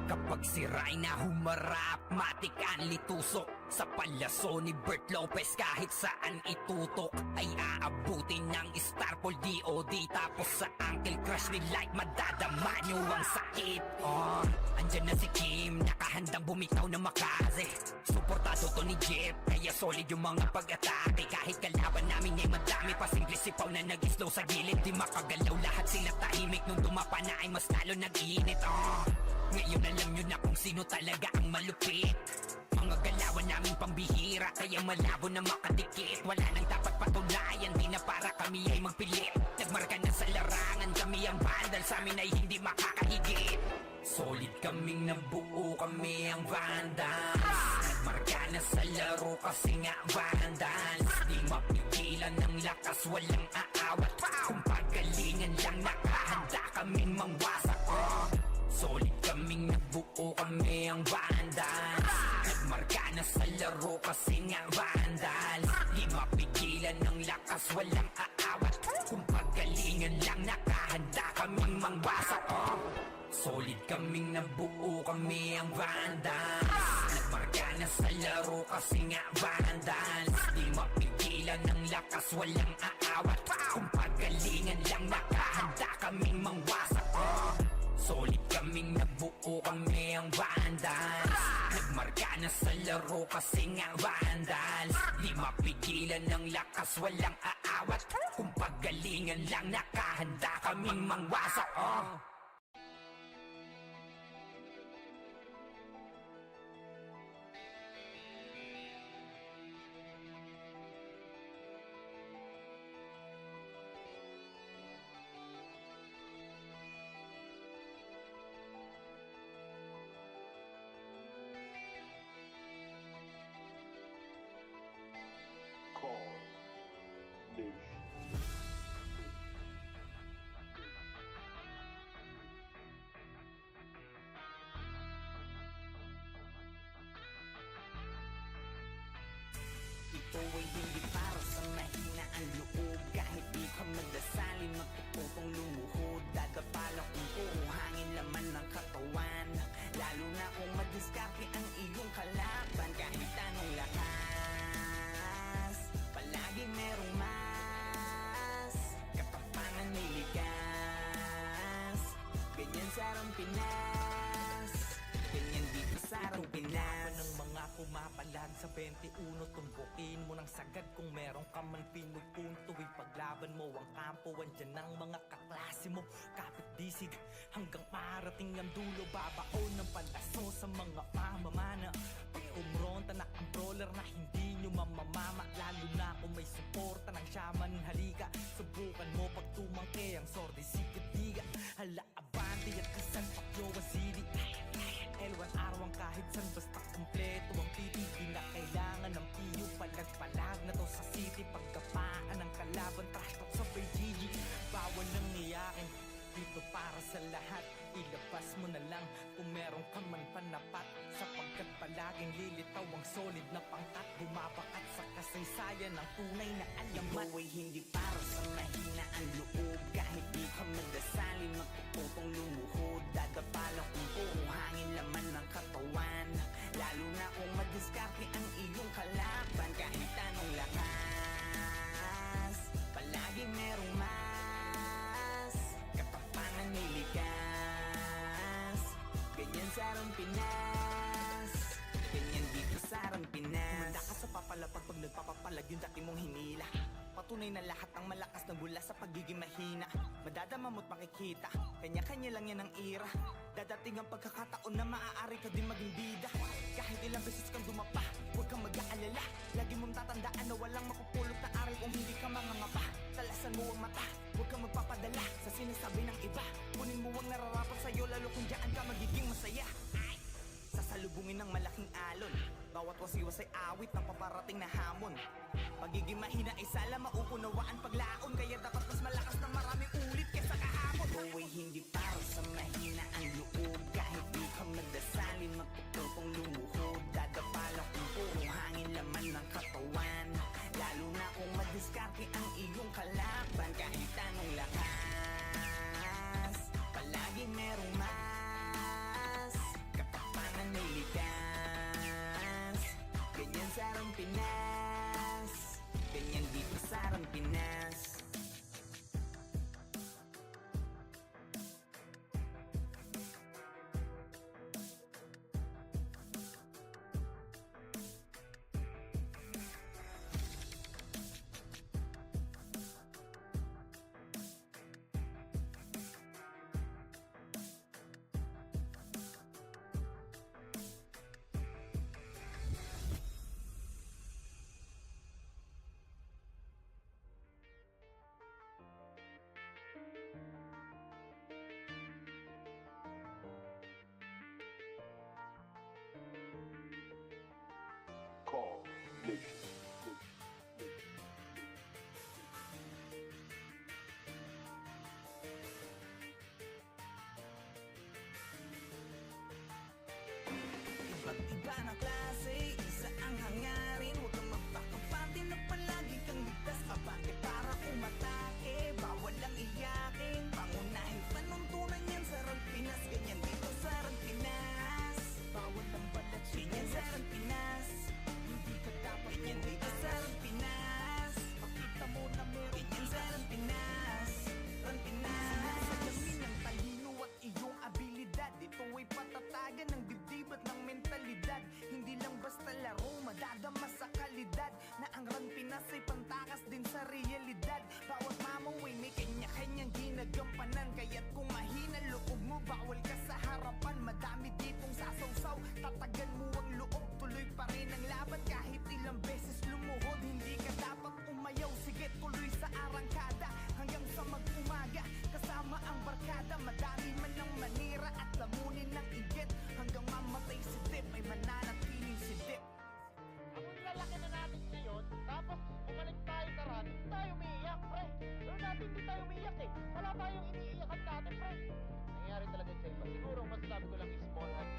Kapag sira'y na humarap, matik ang litusok. Sa palaso ni Bert Lopez, kahit saan itutok ay aabutin ng Starpol DOD. Tapos sa Uncle Crush ni Light, madadama nyo ang sakit. Andyan na si Kim, nakahandang bumitaw na makaze. Suportado to ni Jeff, kaya solid yung mga pag-atake. Kahit kalaban namin ay madami pa, simple sipaw na nag-slow sa gilid. Di makagalaw, lahat sila tahimik. Nung dumapa na ay mas lalo nag-iinit. Ngayon alam nyo na kung sino talaga ang malupit. Mga galawan namin pambihira, kaya malabo na makadikit. Wala nang dapat patunayan, di na para kami ay magpilit. Nagmarka na sa larangan, kami ang Vandal, sa amin ay hindi makakahigit. Solid kaming nabuo, kami ang Vandals. Nagmarka na sa laro kasi nga Vandals. Di mapigilan ng lakas, walang aawat. Kung pagalingan lang, nakahanda kaming mangwasak. Solid kaming nabuo, kami ang Vandals. Nagmarka na sa laro kasi nga Vandals. Di mapigilan ng lakas, walang aawat. Kung pagalingan lang, nakahanda kaming mangwasak. Solid kaming nabuo, kami ang Vandals. Nagmarka na sa laro kasi nga Vandals. Di mapigilan ng lakas, walang aawat. Kung pagalingan lang, nakahanda kaming mangwasak. Solid kaming nabuo, kami ang Vandals. Nagmarka na sa laro kasi nga Vandals. Di mapigilan ng lakas, walang aawat. Kung pagalingan lang, nakahanda kaming mangwasak. Ito ay hindi para sa mahina ang loob. Kahit di ka magdasali, magpupupong lumuhod. Dadapalang kung puro hangin laman ng katawan. Lalo na kung madiskarte ang iyong kalaban. Kahit anong lakas, palagi merong mas. Katapangan may likas. Ganyan sarang Pinas, ganyan dito sarang Pinas. Ng mga kumapalag sa 21, tumbukin mo ng sagad kung meron ka man pinupunto. Ipaglaban mo ang kampo, andyan ang mga kaklase mo. Kapit disig hanggang marating ang dulo. Babaon ng palaso sa mga mamamana. Pag umronta na ang brawler na hindi nyo mamamama. Lalo na kung may suporta ng shaman, halika. Subukan mo pag tumangke ang sordi sikatiga. Hala abante at isang pakyo ang sili. L1 araw kahit san basta kumpleto ang PT. Di na kailangan ng piyo, palag-palag na to sa city. Pagkapaan ng kalaban, trash talk sa PGG. Bawal nang iyakin, dito para sa lahat. Ilabas mo na lang kung meron ka man panapat. Sapagkat palaging lilitaw ang solid na pangkat. Bumabakat sa kasaysayan ng tunay na alamat. Ito ay hindi para sa mahina ang loob. Kahit di ka magdasali, magpupupong lumuhod. Dadapalang kung puro hangin laman ng katawan. Lalo Lalo na kung madiskarte ang iyong kalaban. Kahit anong lakas, palagi merong mas katapangan may likas. Ganyan sa Arang Pinas, ganyan dito sa Arang Pinas. Humanda ka sa papalapag pag nagpapapalag yung dati mong hinila. Patunay na lahat ng malakas na bula sa pagiging mahina. Madadama mo't makikita, kanya-kanya lang yan ang ira. Dadating ang pagkakataon na maaari ka din maging bida. Kahit ilang beses kang dumapa, huwag kang mag-aalala. Lagi mong tatandaan na walang makupulot na aral kung hindi ka mangangapa. Talasan mo ang mata, huwag kang magpapadala sa sinasabi ng iba. Kunin mo ang nararapat sa'yo, lalo kung dyan ka magiging masaya. Sasalubungin ng malaking alon, bawat wasiwas ay awit ng paparating na hamon. Pagiging mahina ay sala mauunawaan paglaon, kaya dapat mas malakas ng maraming ulit kesa kahapon. Buhay hindi para sa mahina ang loob, kahit di ka magdasalin maputol kong lumuhod. Dadapala kung puro hangin laman ng katawan, lalo na kung madiskarte ang iyong kalaban. Kahit anong lakas, palagi merong mas katapangan may likas. Ganyan sa Arang Pinas, ganyan dito sa Arang Pinas. Iba't iba na klase, isa ang hangarin. Huwag kang magpakapante na palagi kang ligtas. Abante para umatake, bawal lang iyakin. Pangunahin panuntunan yan sa Arang Pinas. Ganyan dito sa Arang Pinas, bawal lang balat. Ganyan sa Arang Pinas, hindi ka dapat. Ganyan dito sa Arang Pinas, pakita mo na meron. Ganyan sa Arang Pinas, Arang Pinas. Salamin ng talino at iyong abilidad. Ito ay patatagan ng dibdib at ng mentalidad. Hindi lang basta laro, madadama sa kalidad. Na ang Arang Pinas ay pantakas din sa realidad. Bawat mamaway may kanya-kanyang ginagampanan. Kaya't kung mahina loob mo, bawal ka sa harapan. Madami ditong sasawsaw, tatagan mo ang loob. Tuloy pa rin ang laban kahit ilang beses lumuhod. Hindi ka dapat umayaw, sige tuloy sa arangkada. Hanggang sa mag-umaga, kasama ang barkada. Madami man ang manira at lamunin ng inggit. Hanggang mamatay si Dip ay mananatiling si Dip. Ang lalaki na natin ngayon, tapos bumalik tayo sa run, hindi tayo umiiyak, pre. Pero dati hindi tayo umiiyak eh. Wala tayong iniiyakan dati, pre. Nangyayari talaga sa iba. Siguro ang masasabi ko lang is small heart.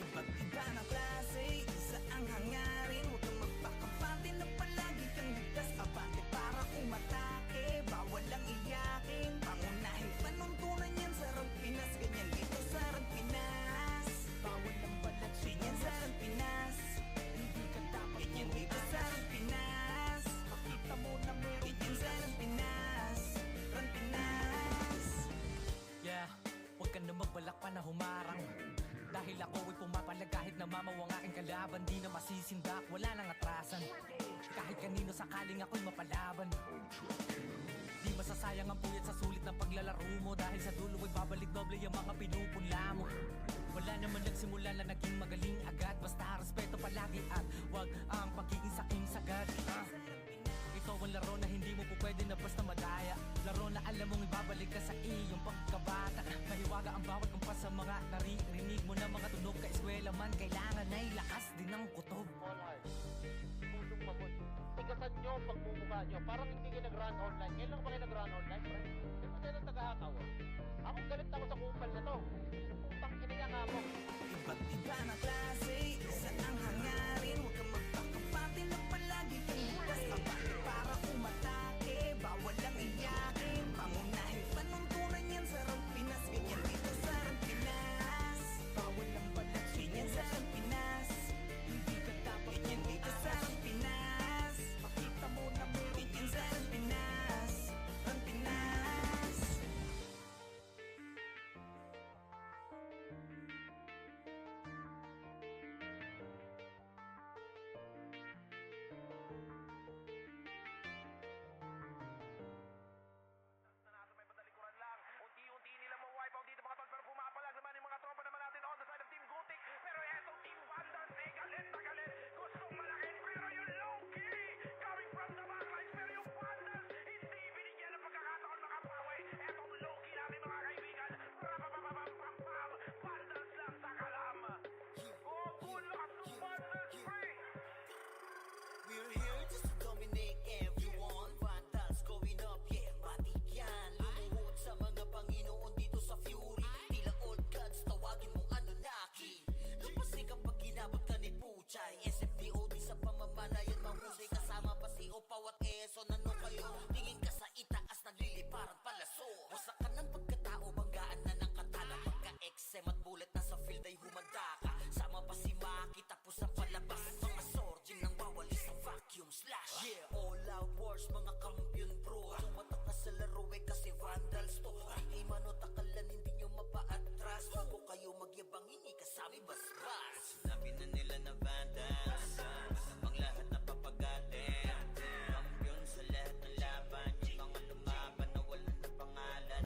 Iba't iba na klase, isa ang hangarin. Huwag kang magpakapante na palagi kang ligtas. Abante para umatake, bawal lang iyakin. Pangunahin panuntunan yan sa Arang Pinas. Ganyan dito sa Arang Pinas, bawal lang balat. Ganyan sa Arang Pinas, hindi ka dapat. Ganyan dito sa Arang Pinas, pakita mo na meron. Ganyan sa Arang Pinas, Arang Pinas. Yeah, huwag ka na magbalak pa na humarang. Dahil ako ay pumapalag kahit namamaw ang aking kalaban. Di na masisindak, wala nang atrasan. Kahit kanino sakaling ako'y mapalaban. Di masasayang ang puyat sa sulit ng paglalaro mo. Dahil sa dulo ay babalik doble yung mga pinupunla mo. Wala naman nagsimula na naging magaling agad. Basta respeto palagi at wag ang pagiging saking sagad. Ito ang laro na hindi mo po pwede na basta madaya. Laro na alam mong ibabalik ka sa iyong pagkabata. Mahiwaga ang bawat kumpas sa mga naririnig mo na mga tunog. Ka-eskwela man, kailangan ay lakas din ng kutob. Small heart. Pusong mamon. Tigasan nyo ang pagmumukha nyo. Parang hindi kayo nag-run online. Ngayon lang ba kayo nag-run online, pre? Di ba tayo ng tagahataw? Ako galit ako sa kupal na to. Putang iniya nga mo. Iba't iba na klase, isa ang hangarin. Huwag kang magpakapante na palagi kang ligtas. Abante para umatake, bawal lang iyakin. Pangunahin panuntunan yan sa Arang Pinas. Ganyan dito sa Arang Pinas, bawal lang balat. Ganyan sa Arang Pinas, tayo. Tingin ka sa itaas, nagliliparan palaso. Wasak ka ng pagkatao, banggaan na ng katana. Pagka-XM at bullet na sa field ay humanda ka. Sama pa si Maki, tapos ang palabas. Mga sorgin nang wawali sa vacuum slash. Yeah, all out wars, mga kampiyon bro. Tumatak ka sa laro kasi vandals to. Hindi mano takalan, hindi nyo mapa-atras. Huwag ko kayo magyabang, hindi kasami basbas. Sinabi na nila na vandals, namang lahat na papagatin. Kampiyon sa lahat ng laban, yung mga lumaban na wala na pangalan.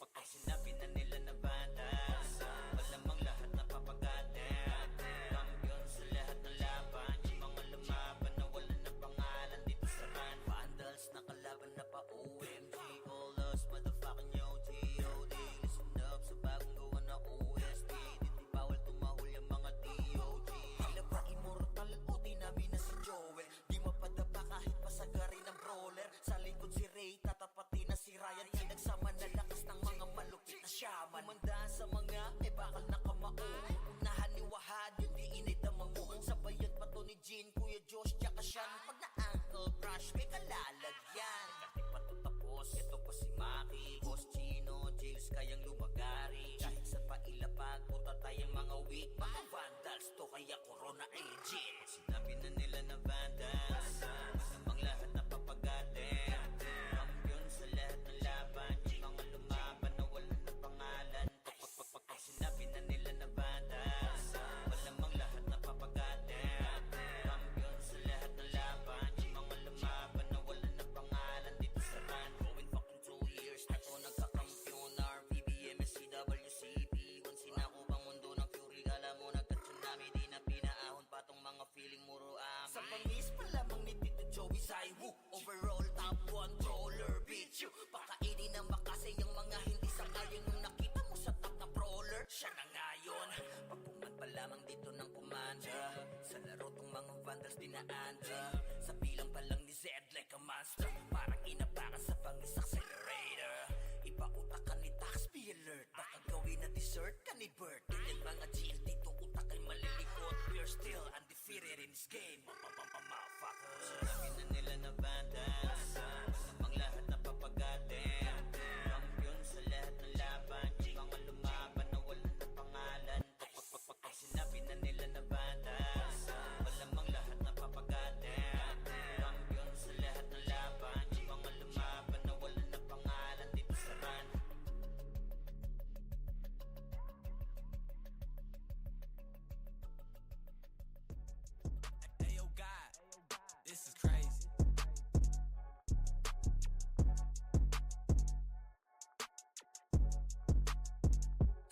Pag sinabi na nila na vandals, malamang lahat na papagatin. Kampiyon sa lahat ng laban, yung mga lumaban na wala na pangalan dito sa run. Vandals na kalaban na pa OMG, all us motherfucking yo G.O.D. Listen up sa bagong gawa na OST, di bawal tumahol yung mga D.O.G. Tila ba immortal o di namin na si Joel? Di mapadapa kahit pasagarin ng brawler. Sa likod si Ray, tatapatin na si Ryan. Nagsama na lakas ng mga malupit na shaman. Umandaan sa mga may bakal na kamao. Unahan ni Wahad, yung di inidamang mo. Sabayan pa to ni Jean, Kuya Josh, tsaka Sean. Pag na-ankle crush, may kalalagyan. Kahit pa to tapos, ito pa si Maki, Boss Chino, Jails kayang lumagari. Kahit sa pailapag, puta tayong mga weak. Mga vandals to, kaya corona agent. Sinabi na nila na vandals, masamang lahat na papagatin. Kampiyon sa lahat ng laban, yung mga lumaban na wala na pangalan. Pag sinabi na nila na vandals, malamang lahat na papagatin. Kampiyon sa lahat ng laban, yung mga lumaban na wala na pangalan dito sa run. Going fucking 2 years na to nagkakampyon. RPBM, SCWCP, once sinako pang mundo ng Fury. Kala mo nagka-tsunami, di na pinaahon pa tong mga feeling muro amin. Sa pangis pa lamang ni Tito Joey Saiwu, overall top 1 brawler, bitch you. Pakainin ng makasay yung mga hindi sangayon. Nung nakita mo sa top na brawler, siya na ngayon. Pagpungan pa lamang dito ng komanda, sa laro tong mga vandals dinaanda. Sa bilang pa lang ni Zed like a monster, parang inapakan sa pangis accelerator. Ipautak ka ni Tax, be alert. Baka gawin na dessert ka ni Bert. Ganyan mga GL dito, utak ay malilikot. We're still undefeated in this game, motherfuckers. Sinabi na nila na vandals, masamang lahat na papagatin. Kampiyon sa lahat ng laban, yung mga lumaban na wala na pangalan. Pag sinabi na nila na vandals, malamang lahat na papagatin. Kampiyon sa lahat ng laban, yung mga lumaban na wala na pangalan dito sa run. Ayo God, this is crazy.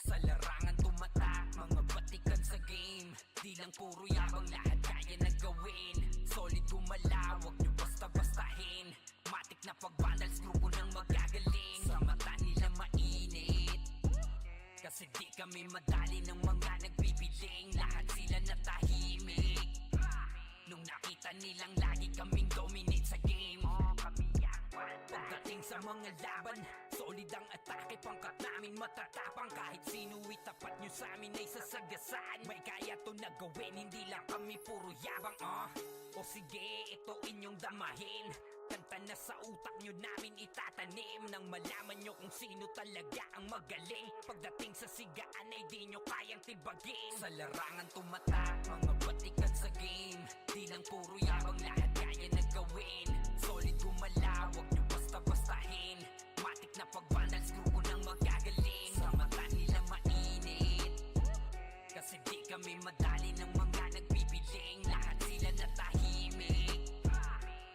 Sa larangan tumatak, mga batikan sa game. Di lang puro yabang, lahat kaya na gawin. Solid gumalaw, wag nyo basta-bastahin. Matik na pag-vandals, grupo ng magagaling. Sa mata nila mainit, kasi di kami madali ng mga nagbibiling. Lahat sila natahimik nung nakita nilang lagi kaming dominate sa game. Pagdating sa mga laban, solid ang atake. Pangkat namin matatapang, kahit sino itapat nyo sa amin ay sasagasaan. May kaya to na gawin, hindi lang kami puro yabang. O sige, ito inyong damahin. Kanta na sa utak nyo namin itatanim, nang malaman nyo kung sino talaga ang magaling. Pagdating sa sigaan ay di nyo kayang tibagin. Sa larangan tumatak, mga batikan sa game. Di lang puro yabang, lahat kaya na gawin. Solid gumalaw, wag nyo basta-bastahin. Matik na pag-vandals, grupo ng magagaling. Sa mata nila mainit, kasi di kami madali ng mga nagbibiling. Lahat sila natahimik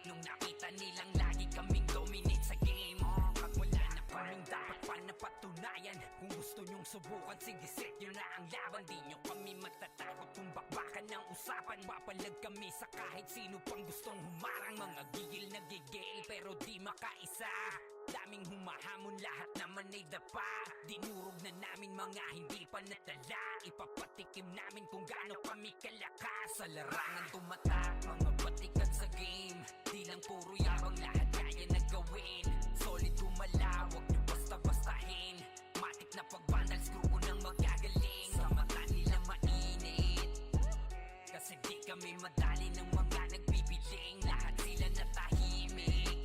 nung nakita nilang lagi kaming dominate sa game. Pag wala na kaming dapat pa napatunayan, kung gusto nyong subukan, sige set nyo na ang laban. Di nyo kami matatakot kung bakbakan ng usapan. Papalag kami sa kahit sino pang gustong humarang. Mga gigil na gigil pero di makaisa. Daming humahamon, lahat naman ay dapa. Dinurog na namin mga hindi pa natala. Ipapatikim namin kung gaano kami kalakas. Sa larangan tumatak, mga batikan sa game. Di lang puro yabang, lahat kaya na gawin. Solid gumalaw, wag nyo basta-bastahin. Matik na pag-vandals, grupo ng magagaling. Sa mata nila mainit, kasi di kami madali ng mga nagbibiling. Lahat sila natahimik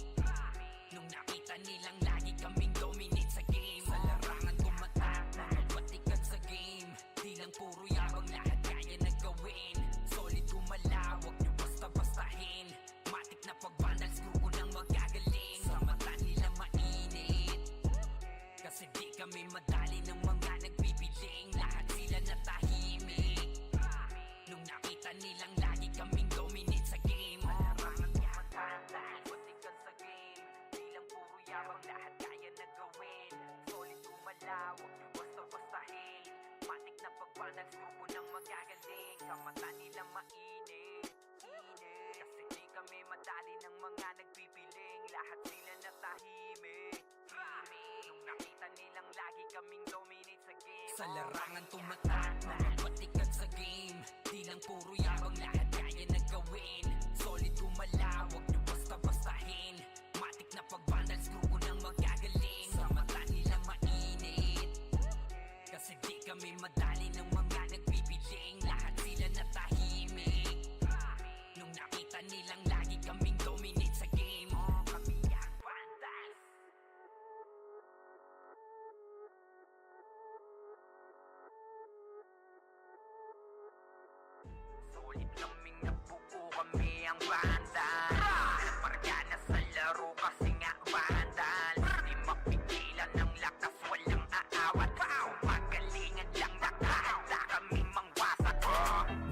nilang lagi kaming dominate sa game. Sa larangan tumatak, mga batikan sa game. Di lang puro yabang, lahat kaya na gawin. Solid gumalaw, wag nyo basta-bastahin. Matik na pag-vandals, grupo nang magagaling. Sa mata nila mainit, kasi di kami madali ng mga nagbibiling. Lahat sila natahimik nung nakita nilang lagi kaming dominate sa game. Malarangan tumatak, batikan sa game. Di lang puro yabang, lahat kaya na gawin. Solid gumalaw, wag nyo basta-bastahin. Matik na pag-vandals, grupo nang magagaling. Sa mata nila mainit, kasi di kami madali ng mga nagpipiling. Lahat sila natahimik, nung nakita nilang lagi kaming dominate sa game. Sa larangan tumatak, mga batikan sa game. Di lang puro yabang, lahat kaya na gawin. Solid gumalaw, wag nyo basta-bastahin. Matik na pag-vandals, grupo nang magagaling. Sa mata nila mainit, kasi di kami madali ng mga nagpipiling. Lahat sila natahimik nung nakita nilang lagi kaming dominate sa game. Kami ang vandals. Solid kaming nabuo, kami ang vandals. Marga na sa laro kasi nga vandals. Di mapigilan ng lakas, walang aawat. Magalingan lang, nakahanda kami mangwasak.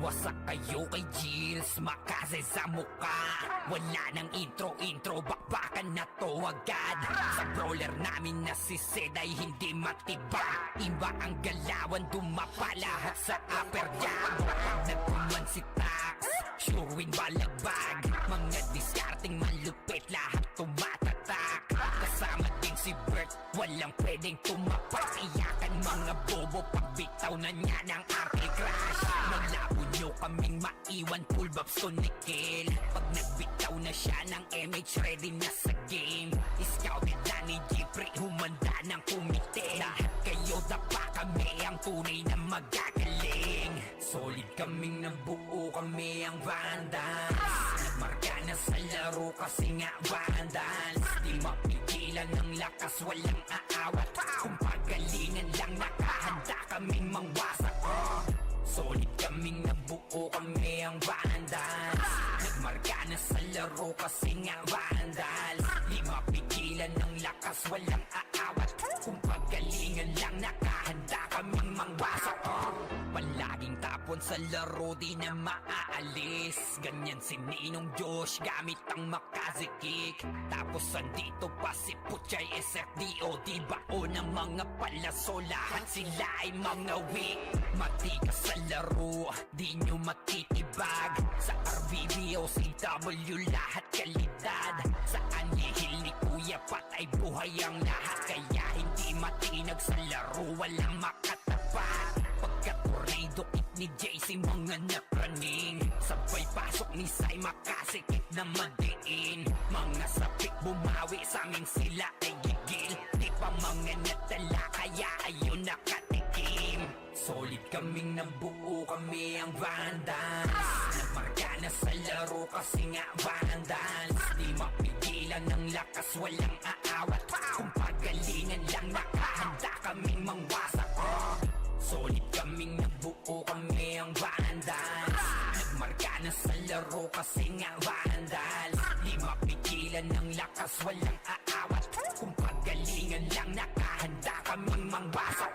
Wasak kayo kay Gilles, makase sa mukha. Wala nang intro, bakbakan na to agad. Sa brawler namin na si Zed ay hindi matiba. Iba ang galawan, dumapa lahat sa upper jab. Nagkuman si Tax, sure win balagbag. Mga discarding malupit, lahat tumatatak. Kasama din si Bert, walang pwedeng tumapak. Iyakan mga bobo, pagbitaw na niya ng anti-crash. Naglabo nyo kaming maiwan, full bobs to Nickel. Pag nagbitaw na siya ng MH, ready na sa game. Scouted na ni Jeffrey, humanda ng kumite. Lahat kayo dapa, kami ang tunay na magagaling. Solid kaming nabuo, kami ang vandals. Nagmarka na sa laro kasi nga vandals. Di mapigilan ng lakas, walang aawat. Kung pagalingan lang, nakahanda kaming mangwasak. Solid kaming nabuo, kami ang vandals. Nagmarka na sa laro kasi nga vandals. Di mapigilan ng lakas, walang aawat. Kung pagalingan lang, nakahanda kaming mangwasak. Palaging tapon sa laro, di na maaalis. Ganyan si Ninong Josh, gamit ang makazikik. Tapos andito pa si Puchay SFDO. Di bao ng mga palaso, lahat sila ay mga weak. Matikas sa laro, di nyo matitibag. Sa RBB o CW, lahat kalidad. Sa anihil ni Kuya Pat ay buhay ang lahat. Kaya hindi matinag sa laro, walang makatapat. Pagka-tornado kick ni JC, mga napraning. Sabay pasok ni Sai, makasikip na madiin. Mga sapik bumawi, sa amin sila ay gigil. Di pa mga natala, kaya ayun nakatikim. Solid kaming nabuo, kami ang vandals. Nagmarka na sa laro kasi nga vandals. Di mapigilan ng lakas, walang aawat. Kung pagalingan lang, nakahanda kaming mangwasak. Solid kaming nabuo, kami ang vandals. Nagmarka na sa laro kasi nga vandals. Di mapigilan ng lakas, walang aawat. Kung pagalingan lang, nakahanda kaming mangwasak.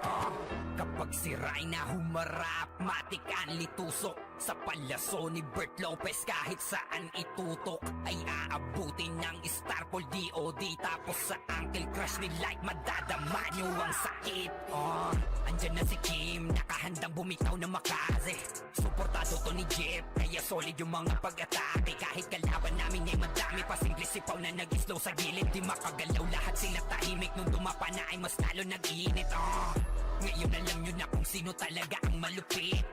Kapag si Rai na humarap, matik ang litusok. Sa palaso ni Bert Lopez, kahit saan itutok ay aabutin ng Starpol DOD. Tapos sa Uncle Crush ni Light, madadama nyo ang sakit. Andyan na si Kim, nakahandang bumitaw na makaze. Suportado to ni Jeff, kaya solid yung mga pag-atake. Kahit kalaban namin ay madami pa, simple sipaw na nag-slow sa gilid. Di makagalaw, lahat sila tahimik. Nung dumapa na ay mas lalo nag-iinit. Ngayon alam nyo na kung sino talaga ang malupit.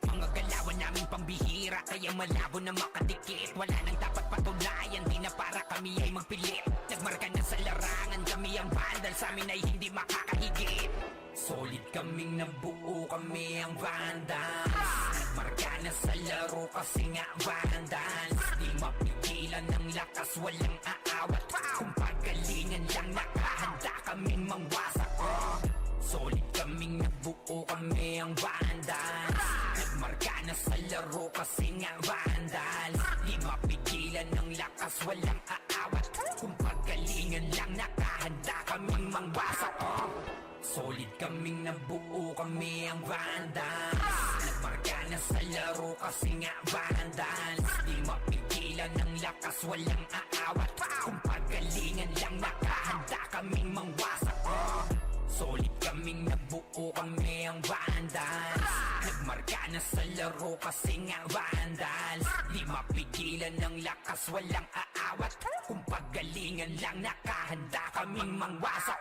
Mga galawan namin pambihira, kaya malabo na makadikit. Wala nang dapat patunayan, di na para kami ay magpilit. Nagmarka na sa larangan, kami ang vandal, sa amin ay hindi makakahigit. Solid kaming nabuo, kami ang vandals. Nagmarka na sa laro kasi nga vandals. Di mapigilan ng lakas, walang aawat. Kung pagalingan lang nakahanda kaming mangwasak. Solid kaming nabuo, kami ang vandals. Nagmarka na sa laro kasi nga vandals. Di mapigilan ng lakas, walang aawat. Kung pagalingan lang nakahanda kaming mangwasak. Solid kaming nabuo, kami ang vandals. Nagmarka na sa laro kasi nga vandals. Di mapigilan ng lakas, walang aawat. Kung pagalingan lang nakahanda kaming mangwasak. Solid kaming nabuo, kami ang vandals. Nagmarka na sa laro kasi nga vandals. Di mapigilan ng lakas, walang aawat. Kung pagalingan lang nakahanda kaming mangwasak.